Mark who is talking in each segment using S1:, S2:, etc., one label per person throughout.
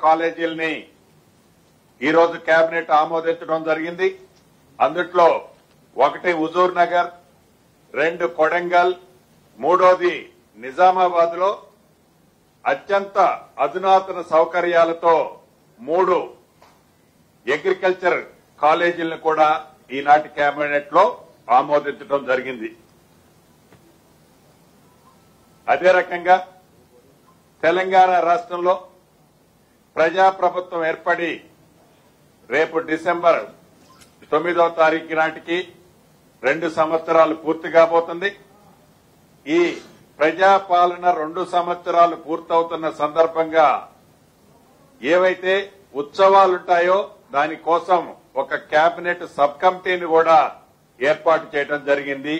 S1: కాలేజీలని ఈ రోజు కేబినెట్ ఆమోదించడం జరిగింది. అందుట్లో ఒకటి హుజూర్ నగర్, 2 కొడంగల్, 3ది నిజామాబాద్ లో అత్యంత అధునాతన సౌకర్యాలతో 3 అగ్రికల్చర్ కాలేజీలను కూడా ఈనాటి కేబినెట్ లో ఆమోదించడం జరిగింది. అదే రకంగా తెలంగాణ రాష్ట్రంలో ప్రజాప్రభుత్వం ఏర్పడి రేపు డిసెంబర్ 9వ తారీఖు నాటికి 2 సంవత్సరాలు పూర్తి కాబోతుంది. ఈ ప్రజాపాలన 2 సంవత్సరాలు పూర్తవుతున్న సందర్భంగా ఏవైతే ఉత్సవాలుంటాయో దానికోసం ఒక కేబినెట్ సబ్ కమిటీని కూడా ఏర్పాటు చేయడం జరిగింది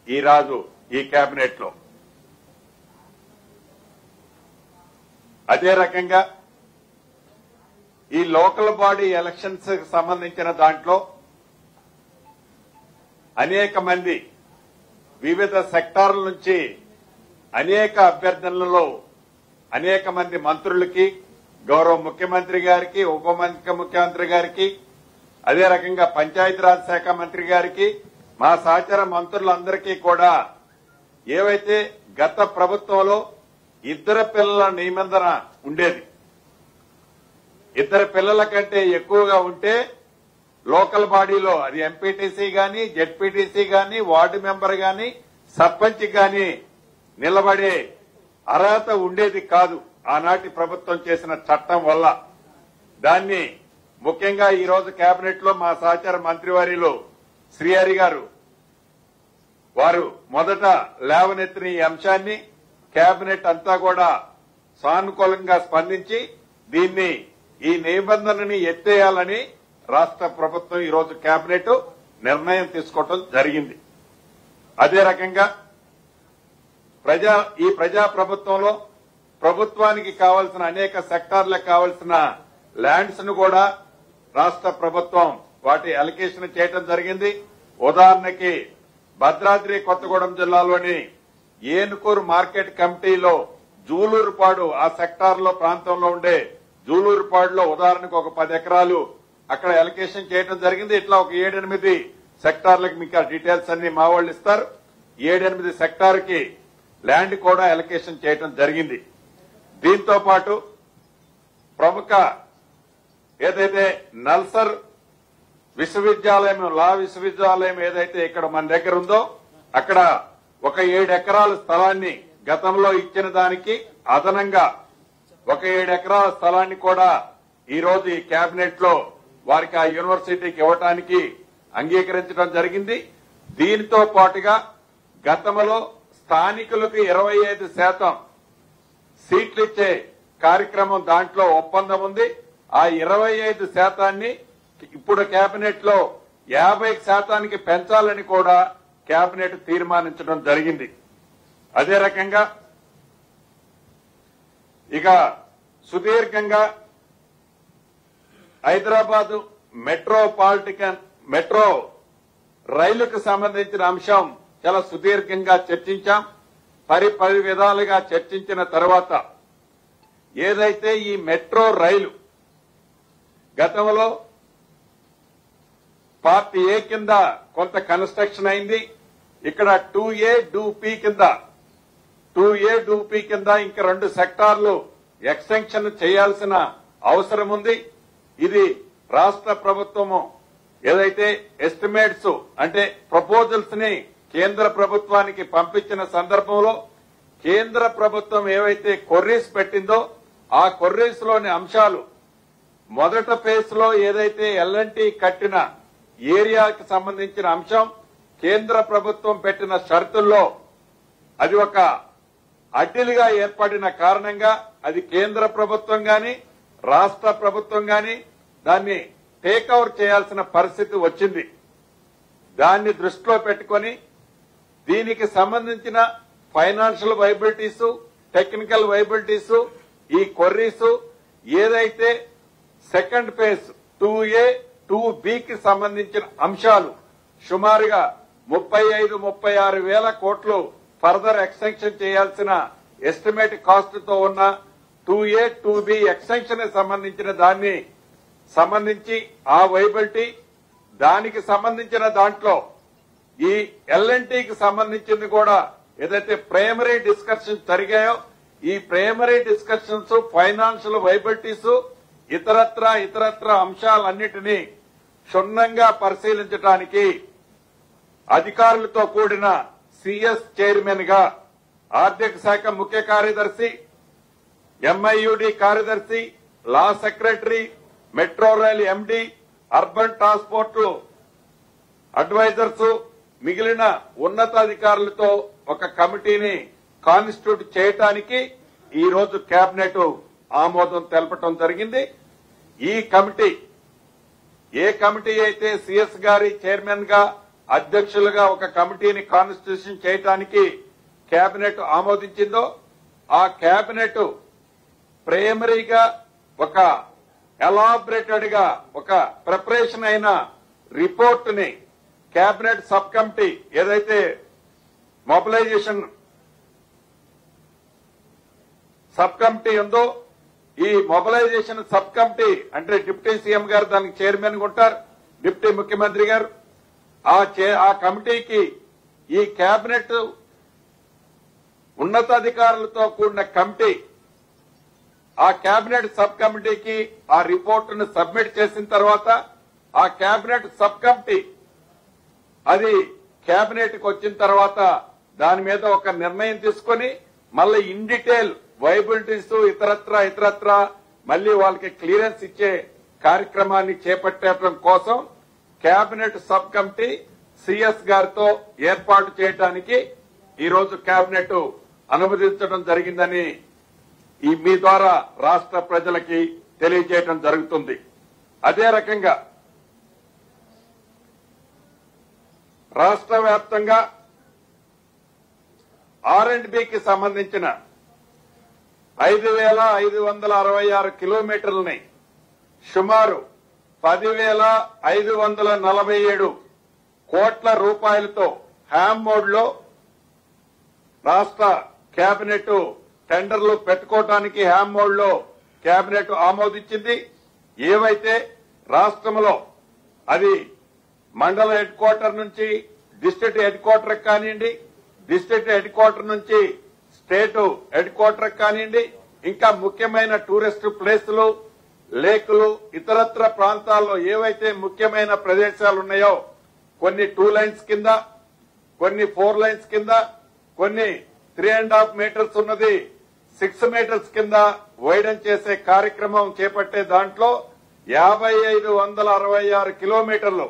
S1: ఈ కేబినెట్ లో. అదే రకంగా ఈ లోకల్ బాడీ ఎలక్షన్స్ కి సంబంధించిన దాంట్లో అనేక మంది వివిధ సెక్టార్ల నుంచి అనేక అభ్యర్థనలలో అనేక మంది మంత్రులకి, గౌరవ ముఖ్యమంత్రి గారికి, ఉప ముఖ్యమంత్రి గారికి, అదే రకంగా పంచాయతీరాజ్ శాఖ మంత్రి గారికి, మా సహచర మంత్రులందరికీ కూడా ఏవైతే గత ప్రభుత్వంలో 2 పిల్లల నిబంధన ఉండేది, 2 పిల్లల కంటే ఎక్కువగా ఉంటే లోకల్ బాడీలో అది ఎంపీటీసీ గాని, జెడ్పీటీసీ గాని, వార్డు మెంబర్ గాని, సర్పంచ్ గాని నిలబడే అర్హత ఉండేది కాదు ఆనాటి ప్రభుత్వం చేసిన చట్టం వల్ల. దాన్ని ముఖ్యంగా ఈ రోజు కేబినెట్ లో మా సహచర మంత్రివర్యులు శ్రీహరి గారు వారు మొదట లేవనెత్తిన ఈ అంశాన్ని కేబినెట్ అంతా కూడా సానుకూలంగా స్పందించి ఈ నిబంధనని ఎత్తేయాలని రాష్ట్ర ప్రభుత్వం ఈ రోజు కేబినెట్ నిర్ణయం తీసుకోవడం జరిగింది. అదే రకంగా ఈ ప్రజా ప్రభుత్వంలో ప్రభుత్వానికి కావాల్సిన అనేక సెక్టార్లకు కావాల్సిన ల్యాండ్స్ ను కూడా రాష్ట్ర ప్రభుత్వం వాటి అలొకేషన్ చేయడం జరిగింది. ఉదాహరణకి భద్రాద్రి కొత్తగూడెం జిల్లాలోని ఏనుకూరు మార్కెట్ కమిటీలో జూలూరుపాడు ఆ సెక్టార్ లో ప్రాంతంలో ఉండే జూలూరుపాడులో ఉదాహరణకు ఒక 10 ఎకరాలు అక్కడ అలొకేషన్ చేయడం జరిగింది. ఇట్లా ఒక 7-8 సెక్టార్లకు మీకు డీటెయిల్స్ అన్ని మా వాళ్ళు ఇస్తారు. 7-8 సెక్టార్ కి ల్యాండ్ కూడా అలొకేషన్ చేయడం జరిగింది. దీంతో పాటు ప్రముఖ ఏదైతే నల్సర్ విశ్వవిద్యాలయం, లా విశ్వవిద్యాలయం ఏదైతే ఇక్కడ మన దగ్గర ఉందో అక్కడ ఒక 7 ఎకరాల స్థలాన్ని గతంలో ఇచ్చిన దానికి అదనంగా ఒక 7 ఎకరాల స్థలాన్ని కూడా ఈ రోజు ఈ కేబినెట్ లో వారికి ఆ యూనివర్సిటీకి ఇవ్వడానికి అంగీకరించడం జరిగింది. దీనితో పాటుగా గతంలో స్థానికులకు 25% సీట్లు ఇచ్చే కార్యక్రమం దాంట్లో ఒప్పందం ఉంది. ఆ 25% ఇప్పుడు కేబినెట్ లో 50% పెంచాలని కూడా కేబినెట్ తీర్మానించడం జరిగింది. అదే రకంగా ఇక సుదీర్ఘంగా హైదరాబాద్ మెట్రో రైలుకు సంబంధించిన అంశం చాలా సుదీర్ఘంగా చర్చించాం. పలు విధాలుగా చర్చించిన తర్వాత ఏదైతే ఈ మెట్రో రైలు గతంలో పార్ట్ ఏ కింద కొంత కన్స్ట్రక్షన్ అయింది. ఇక్కడ 2A 2P కింద ఇంకా 2 సెక్టార్లు ఎక్స్టెన్షన్ చేయాల్సిన అవసరం ఉంది. ఇది రాష్ట్ర ప్రభుత్వము ఏదైతే ఎస్టిమేట్స్ అంటే ప్రపోజల్స్ ని కేంద్ర ప్రభుత్వానికి పంపించిన సందర్భంలో కేంద్ర ప్రభుత్వం ఏవైతే కొర్రీస్ పెట్టిందో ఆ కొర్రీస్ లోని అంశాలు మొదట ఫేజ్ లో ఏదైతే ఎల్ఎన్టీ కట్టిన ఏరియాకి సంబంధించిన అంశం కేంద్ర ప్రభుత్వం పెట్టిన షరతుల్లో అది ఒక అడ్డిలుగా ఏర్పడిన కారణంగా అది కేంద్ర ప్రభుత్వం గాని రాష్ట్ర ప్రభుత్వం గాని దాన్ని టేక్ఓవర్ చేయాల్సిన పరిస్థితి వచ్చింది. దాన్ని దృష్టిలో పెట్టుకుని దీనికి సంబంధించిన ఫైనాన్షియల్ వైబిలిటీస్, టెక్నికల్ వైబిలిటీస్, ఈ కొర్రీస్ ఏదైతే సెకండ్ ఫేజ్ 2A 2Bకి సంబంధించిన అంశాలు సుమారుగా 35-36 వేల కోట్లు ఫర్దర్ ఎక్స్టెన్షన్ చేయాల్సిన ఎస్టిమేట్ కాస్ట్ తో ఉన్న 2A 2B ఎక్స్టెన్షన్ సంబంధించిన దాన్ని సంబంధించి ఆ వైబిలిటీ దానికి సంబంధించిన దాంట్లో ఈ ఎల్ఎన్టీకి సంబంధించింది కూడా ఏదైతే ప్రైమరీ డిస్కషన్స్ జరిగాయో ఈ ప్రైమరీ డిస్కషన్స్ ఫైనాన్షియల్ వైబిలిటీస్ ఇతరత్ర అంశాలన్నిటినీ క్షుణ్ణంగా పరిశీలించడానికి అధికారులతో కూడిన సిఎస్ చైర్మన్ గా ఆర్థిక శాఖ ముఖ్య కార్యదర్శి, ఎంఐయుడి కార్యదర్శి, law secretary, metro rail MD, urban transport advisors, మిగిలిన ఉన్నతాధికారులతో ఒక కమిటీని కాన్స్టిట్యూట్ చేయడానికి ఈ రోజు కేబినెట్ ఆమోదం తెలపడం జరిగింది. ఈ కమిటీ ఏ కమిటీ అయితే సిఎస్ గారి చైర్మన్ గా అధ్యక్షులుగా ఒక కమిటీని కాన్స్టిట్యూషన్ చేయడానికి కేబినెట్ ఆమోదించిందో ఆ కేబినెట్ ప్రైమరీగా ఒక ఎలాబరేటెడ్ గా ఒక ప్రిపరేషన్ అయిన రిపోర్ట్ ని కేబినెట్ సబ్ కమిటీ ఏదైతే మొబిలైజేషన్ సబ్ కమిటీ ఉందో ఈ మొబిలైజేషన్ సబ్ కమిటీ అంటే డిప్యూటీ సీఎం గారు దానికి చైర్మన్ గా ఉంటారు, డిప్యూటీ ముఖ్యమంత్రి గారు. ఆ కమిటీకి ఈ కేబినెట్ ఉన్నతాధికారులతో కూడిన కమిటీ ఆ కేబినెట్ సబ్ కమిటీకి ఆ రిపోర్టును సబ్మిట్ చేసిన తర్వాత ఆ కేబినెట్ సబ్ కమిటీ అది కేబినెట్ కి వచ్చిన తర్వాత దాని మీద ఒక నిర్ణయం తీసుకుని మళ్ళీ ఇన్ డీటెయిల్ వైబిలిటీస్ ఇతరత్ర మళ్లీ వాళ్ళకి క్లియరెన్స్ ఇచ్చే కార్యక్రమాన్ని చేపట్టడం కోసం కేబినెట్ సబ్ కమిటీ సిఎస్ గారితో ఏర్పాటు చేయడానికి ఈ రోజు కేబినెట్ అనుమతించడం జరిగిందని మీ ద్వారా రాష్ట్ర ప్రజలకి తెలియజేయడం జరుగుతుంది. అదే రకంగా రాష్ట్ర వ్యాప్తంగా R&Bకి సంబంధించిన 5,566 కిలోమీటర్లని సుమారు 10,547 కోట్ల రూపాయలతో హ్యామ్ మోడ్ లో రాష్ట్ర కేబినెట్ టెండర్లు పెట్టుకోవడానికి హ్యామ్ మోడ్ లో కేబినెట్ ఆమోదించింది. ఏవైతే రాష్ట్రంలో అది మండల హెడ్ క్వార్టర్ నుంచి డిస్ట్రిక్ట్ హెడ్ క్వార్టర్ కానివ్వండి, డిస్ట్రిక్ట్ హెడ్ క్వార్టర్ నుంచి స్టేట్ హెడ్ క్వార్టర్ కానివ్వండి, ఇంకా ముఖ్యమైన టూరిస్ట్ ప్లేసులు, లేకులు, ఇతరత్ర ప్రాంతాల్లో ఏవైతే ముఖ్యమైన ప్రదేశాలు ఉన్నాయో కొన్ని 2 లైన్స్ కింద, కొన్ని 4 లైన్స్ కింద, కొన్ని 3.5 మీటర్స్ ఉన్నది 6 మీటర్స్ కింద వైడన్ చేసే కార్యక్రమం చేపట్టే దాంట్లో 5,566 కిలోమీటర్లు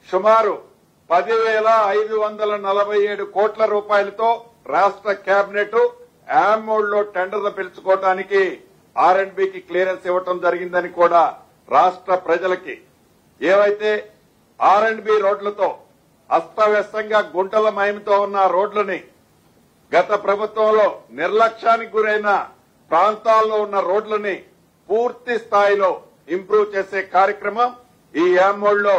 S1: సుమారు 10,547 కోట్ల రూపాయలతో రాష్ట్ర కేబినెట్ హ్యామ్ మోడ్ లో టెండర్లు పిలుచుకోవడానికి R&Bకి క్లియరెన్స్ ఇవ్వడం జరిగిందని కూడా రాష్ట్ర ప్రజలకి ఏవైతే R&B రోడ్లతో అస్తవ్యస్తంగా గుంటల మయంతో ఉన్న రోడ్లని గత ప్రభుత్వంలో నిర్లక్ష్యానికి గురైన ప్రాంతాల్లో ఉన్న రోడ్లని పూర్తి స్థాయిలో ఇంప్రూవ్ చేసే కార్యక్రమం ఈ హ్యామ్ మోడ్ లో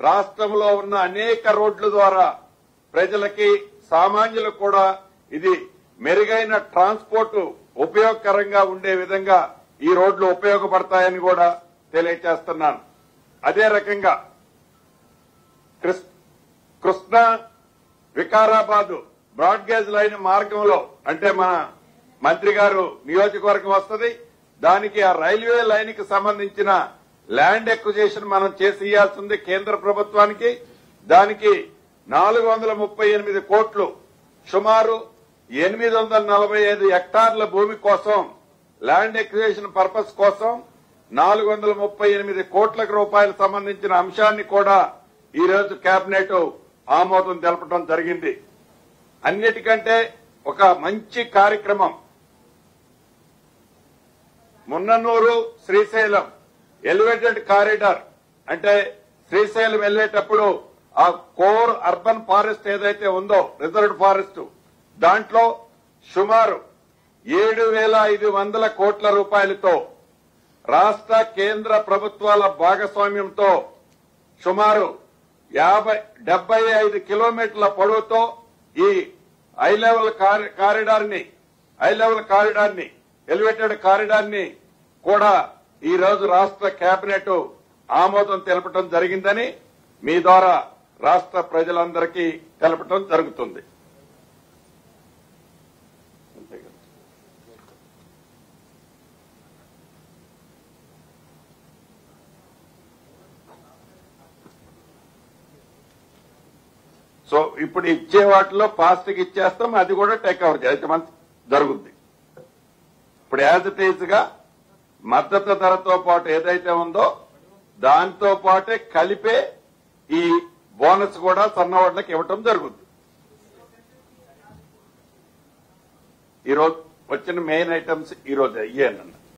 S1: రాష్ట్రంలో ఉన్న అనేక రోడ్ల ద్వారా ప్రజలకి సామాన్యులకు కూడా ఇది మెరుగైన ట్రాన్స్పోర్ట్ ఉపయోగకరంగా ఉండే విధంగా ఈ రోడ్లు ఉపయోగపడతాయని కూడా తెలియజేస్తున్నాను. అదే రకంగా Krishna Vikarabad broad gauge line మార్గంలో అంటే మన మంత్రి గారు నియోజకవర్గం వస్తుంది, దానికి ఆ రైల్వే లైన్ కి సంబంధించిన ల్యాండ్ ఎక్విజిషన్ మనం చేసి ఇవ్వాల్సింది కేంద్ర ప్రభుత్వానికి. దానికి 438 కోట్లు సుమారు 845 హెక్టార్ల భూమి కోసం ల్యాండ్ ఎక్విజిషన్ పర్పస్ కోసం 438 కోట్ల రూపాయలు సంబంధించిన అంశాన్ని కూడా ఈ రోజు కేబినెట్ ఆమోదం తెలపడం జరిగింది. అన్నిటికంటే ఒక మంచి కార్యక్రమం మున్ననూరు శ్రీశైలం ఎలివేటెడ్ కారిడార్ అంటే శ్రీశైలం వెళ్లేటప్పుడు ఆ కోర్ అర్బన్ ఫారెస్ట్ ఏదైతే ఉందో రిజర్వ్డ్ ఫారెస్ట్ దాంట్లో సుమారు 7,500 కోట్ల రూపాయలతో రాష్ట్ర కేంద్ర ప్రభుత్వాల భాగస్వామ్యంతో సుమారు 75 కిలోమీటర్ల పొడవుతో ఈ హై లెవెల్ కారిడార్ ని ఎలివేటెడ్ కారిడార్ ని కూడా ఈ రోజు రాష్ట్ర కేబినెట్ ఆమోదం తెలపడం జరిగిందని మీ ద్వారా రాష్ట్ర ప్రజలందరికీ తెలపడం జరుగుతుంది. సో ఇప్పుడు ఇచ్చే వాటిలో ఫాస్ట్ గా ఇచ్చేస్తాం, అది కూడా టేక్ ఓవర్ చేయడం జరుగుద్ది. ఇప్పుడు యాజ్ ఇట్ ఈజ్ గా మద్దతు ధరతో పాటు ఏదైతే ఉందో దాంతో పాటే కలిపే ఈ బోనస్ కూడా సన్నవాళ్లకు ఇవ్వటం జరుగుద్ది. ఈరోజు వచ్చిన మెయిన్ ఐటమ్స్ ఈరోజు అయ్యేనన్న.